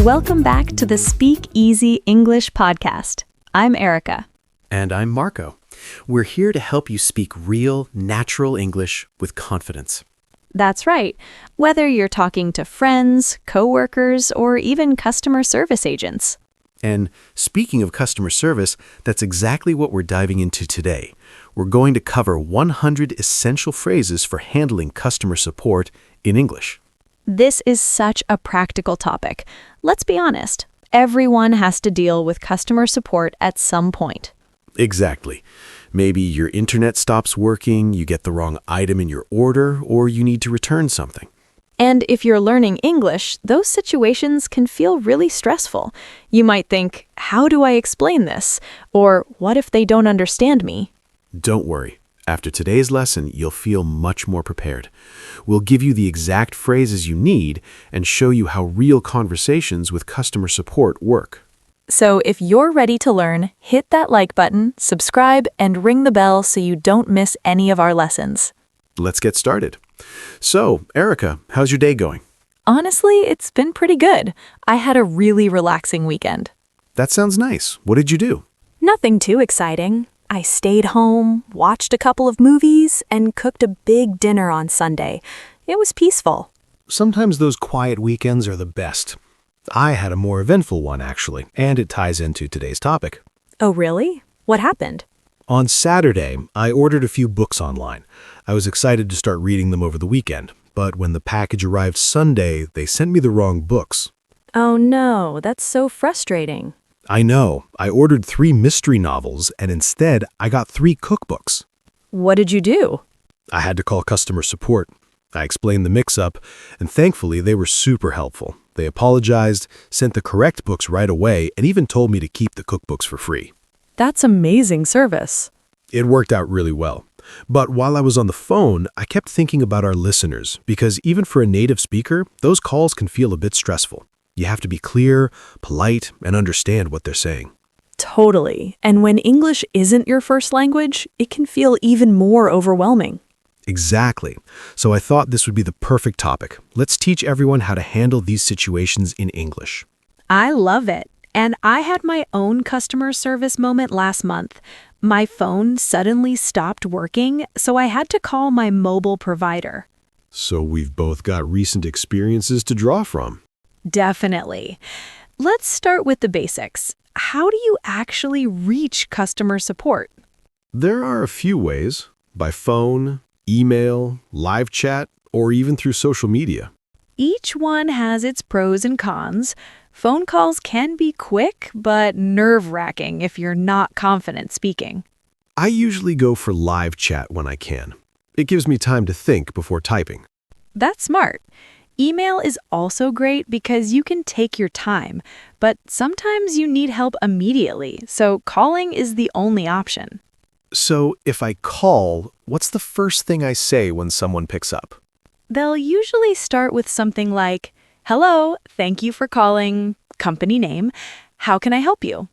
Welcome back to the Speak Easy English podcast. I'm Erica. And I'm Marco. We're here to help you speak real, natural English with confidence. That's right. Whether you're talking to friends, coworkers, or even customer service agents. And speaking of customer service, that's exactly what we're diving into today. We're going to cover 100 essential phrases for handling customer support in English. This is such a practical topic. Let's be honest. Everyone has to deal with customer support at some point. Exactly. Maybe your internet stops working, you get the wrong item in your order, or you need to return something. And if you're learning English, those situations can feel really stressful. You might think, how do I explain this? Or what if they don't understand me? Don't worry. After today's lesson, you'll feel much more prepared. We'll give you the exact phrases you need and show you how real conversations with customer support work. So if you're ready to learn, hit that like button, subscribe, and ring the bell so you don't miss any of our lessons. Let's get started. So, Erica, how's your day going? Honestly, it's been pretty good. I had a really relaxing weekend. That sounds nice. What did you do? Nothing too exciting. I stayed home, watched a couple of movies, and cooked a big dinner on Sunday. It was peaceful. Sometimes those quiet weekends are the best. I had a more eventful one, actually, and it ties into today's topic. Oh, really? What happened? On Saturday, I ordered a few books online. I was excited to start reading them over the weekend, but when the package arrived Sunday, they sent me the wrong books. Oh no, that's so frustrating. I know. I ordered 3 mystery novels, and instead, I got 3 cookbooks. What did you do? I had to call customer support. I explained the mix-up, and thankfully, they were super helpful. They apologized, sent the correct books right away, and even told me to keep the cookbooks for free. That's amazing service. It worked out really well. But while I was on the phone, I kept thinking about our listeners, because even for a native speaker, those calls can feel a bit stressful. You have to be clear, polite, and understand what they're saying. Totally. And when English isn't your first language, it can feel even more overwhelming. Exactly. So I thought this would be the perfect topic. Let's teach everyone how to handle these situations in English. I love it. And I had my own customer service moment last month. My phone suddenly stopped working, so I had to call my mobile provider. So we've both got recent experiences to draw from. Definitely. Let's start with the basics. How do you actually reach customer support? There are a few ways: by phone, email, live chat, or even through social media. Each one has its pros and cons. Phone calls can be quick, but nerve-wracking if you're not confident speaking. I usually go for live chat when I can. It gives me time to think before typing. That's smart. Email is also great because you can take your time, but sometimes you need help immediately, so calling is the only option. So if I call, what's the first thing I say when someone picks up? They'll usually start with something like, "Hello, thank you for calling, company name. How can I help you?"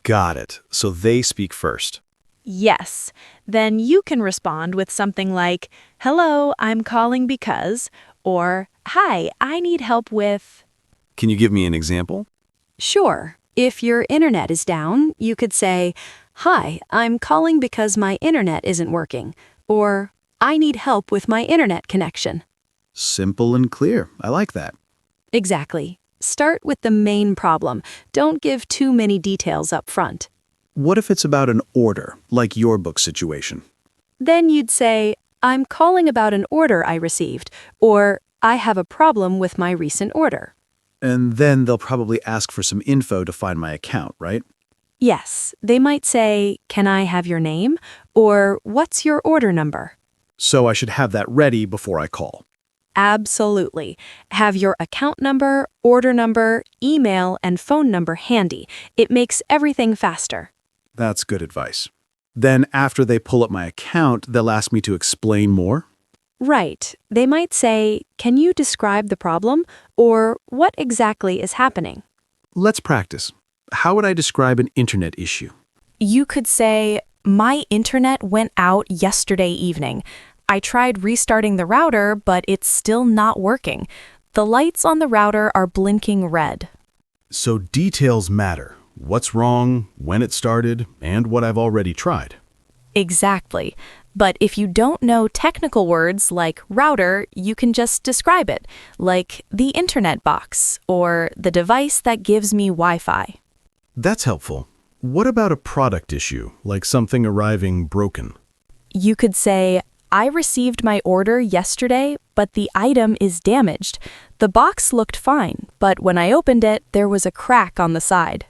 Got it. So they speak first. Yes. Then you can respond with something like, "Hello, I'm calling because," or "Hi, I need help with." Can you give me an example? Sure. If your internet is down, you could say, "Hi, I'm calling because my internet isn't working," or "I need help with my internet connection." Simple and clear. I like that. Exactly. Start with the main problem. Don't give too many details up front. What if it's about an order, like your book situation? Then you'd say, "I'm calling about an order I received," or "I have a problem with my recent order." And then they'll probably ask for some info to find my account, right? Yes, they might say, "Can I have your name?" or "What's your order number?" So I should have that ready before I call. Absolutely. Have your account number, order number, email, and phone number handy. It makes everything faster. That's good advice. Then after they pull up my account, they'll ask me to explain more. Right. They might say, "Can you describe the problem?" or "What exactly is happening?" Let's practice. How would I describe an internet issue? You could say, "My internet went out yesterday evening. I tried restarting the router, but it's still not working. The lights on the router are blinking red." So details matter. What's wrong, when it started, and what I've already tried. Exactly. But if you don't know technical words like router, you can just describe it, like the internet box or the device that gives me Wi-Fi. That's helpful. What about a product issue, like something arriving broken? You could say, I received my order yesterday, but the item is damaged. The box looked fine, but when I opened it, there was a crack on the side.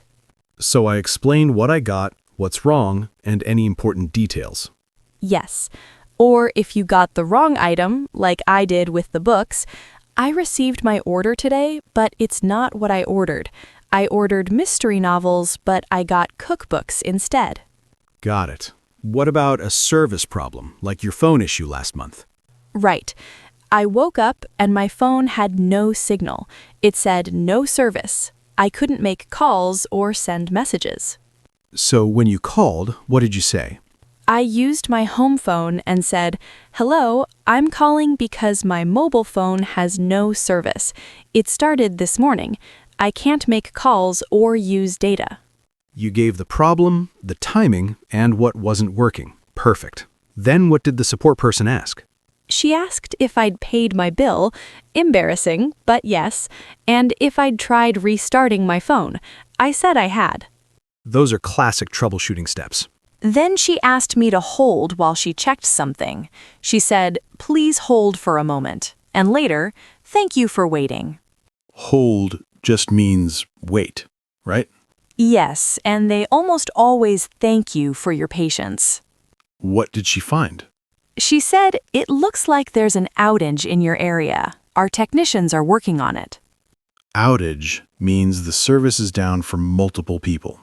So I explain what I got, what's wrong, and any important details. Yes. Or if you got the wrong item, like I did with the books, I received my order today, but it's not what I ordered. I ordered mystery novels, but I got cookbooks instead. Got it. What about a service problem, like your phone issue last month? Right. I woke up and my phone had no signal. It said no service. I couldn't make calls or send messages. So when you called, what did you say? I used my home phone and said, "Hello, I'm calling because my mobile phone has no service. It started this morning. I can't make calls or use data." You gave the problem, the timing, and what wasn't working. Perfect. Then what did the support person ask? She asked if I'd paid my bill, embarrassing, but yes, and if I'd tried restarting my phone. I said I had. Those are classic troubleshooting steps. Then she asked me to hold while she checked something. She said, "Please hold for a moment." And later, "Thank you for waiting." Hold just means wait, right? Yes, and they almost always thank you for your patience. What did she find? She said, "It looks like there's an outage in your area. Our technicians are working on it." Outage means the service is down for multiple people.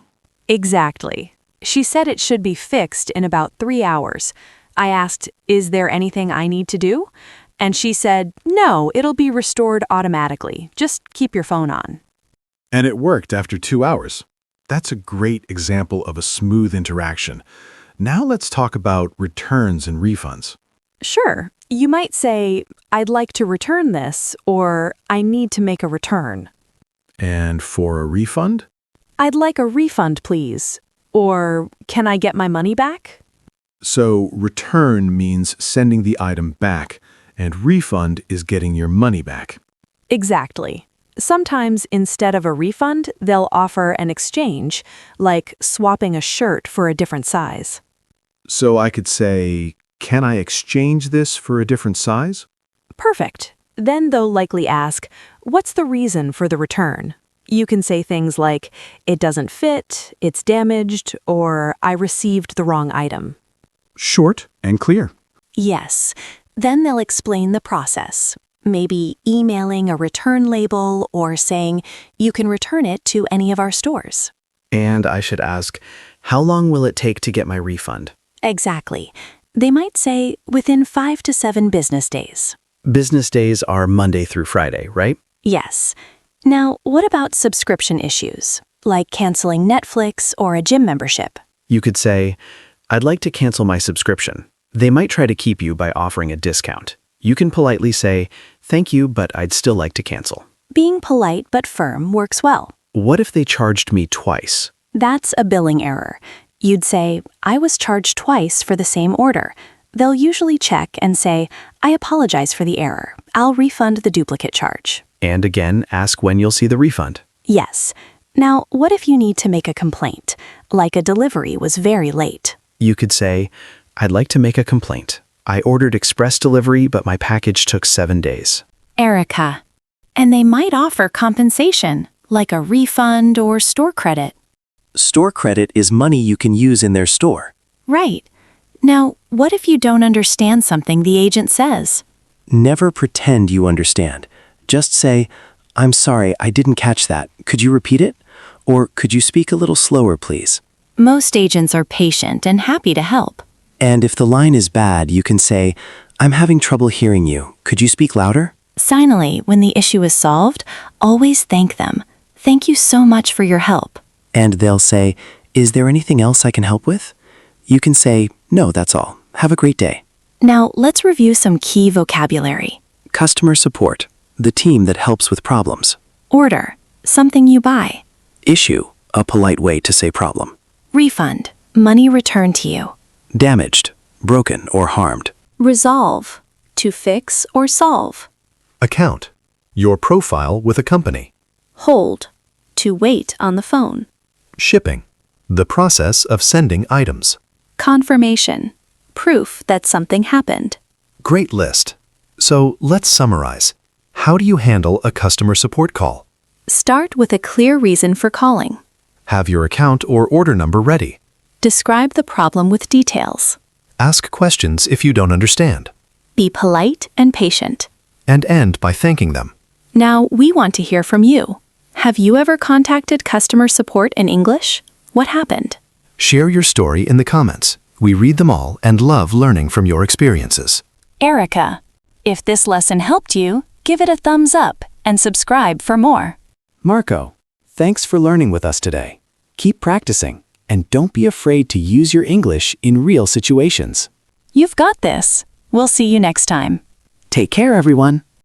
Exactly. She said it should be fixed in about 3 hours. I asked, "Is there anything I need to do?" And she said, "No, it'll be restored automatically. Just keep your phone on." And it worked after 2 hours. That's a great example of a smooth interaction. Now let's talk about returns and refunds. Sure. You might say, "I'd like to return this," or "I need to make a return." And for a refund? "I'd like a refund, please." Or, "Can I get my money back?" So return means sending the item back, and refund is getting your money back. Exactly. Sometimes instead of a refund, they'll offer an exchange, like swapping a shirt for a different size. So I could say, can I exchange this for a different size? Perfect. Then they'll likely ask, "What's the reason for the return?" You can say things like, "It doesn't fit," "It's damaged," or "I received the wrong item." Short and clear. Yes. Then they'll explain the process. Maybe emailing a return label or saying, "You can return it to any of our stores." And I should ask, how long will it take to get my refund? Exactly. They might say, "Within 5 to 7 business days." Business days are Monday through Friday, right? Yes. Now, what about subscription issues, like canceling Netflix or a gym membership? You could say, I'd like to cancel my subscription. They might try to keep you by offering a discount. You can politely say, thank you, but I'd still like to cancel. Being polite but firm works well. What if they charged me twice? That's a billing error. You'd say, "I was charged twice for the same order." They'll usually check and say, "I apologize for the error. I'll refund the duplicate charge." And again, ask when you'll see the refund. Yes. Now, what if you need to make a complaint, like a delivery was very late? You could say, I'd like to make a complaint. I ordered express delivery, but my package took 7 days. Erica. And they might offer compensation, like a refund or store credit. Store credit is money you can use in their store. Right. Now, what if you don't understand something the agent says? Never pretend you understand. Just say, "I'm sorry, I didn't catch that. Could you repeat it? Or could you speak a little slower, please?" Most agents are patient and happy to help. And if the line is bad, you can say, "I'm having trouble hearing you. Could you speak louder?" Finally, when the issue is solved, always thank them. "Thank you so much for your help." And they'll say, "Is there anything else I can help with?" You can say, "No, that's all. Have a great day." Now, let's review some key vocabulary. Customer support, the team that helps with problems. Order, something you buy. Issue, a polite way to say problem. Refund, money returned to you. Damaged, broken or harmed. Resolve, to fix or solve. Account, your profile with a company. Hold, to wait on the phone. Shipping, the process of sending items. Confirmation, proof that something happened. Great list. So let's summarize. How do you handle a customer support call? Start with a clear reason for calling. Have your account or order number ready. Describe the problem with details. Ask questions if you don't understand. Be polite and patient. And end by thanking them. Now, we want to hear from you. Have you ever contacted customer support in English? What happened? Share your story in the comments. We read them all and love learning from your experiences. Erica, if this lesson helped you, give it a thumbs up and subscribe for more. Marco, thanks for learning with us today. Keep practicing, and don't be afraid to use your English in real situations. You've got this. We'll see you next time. Take care, everyone.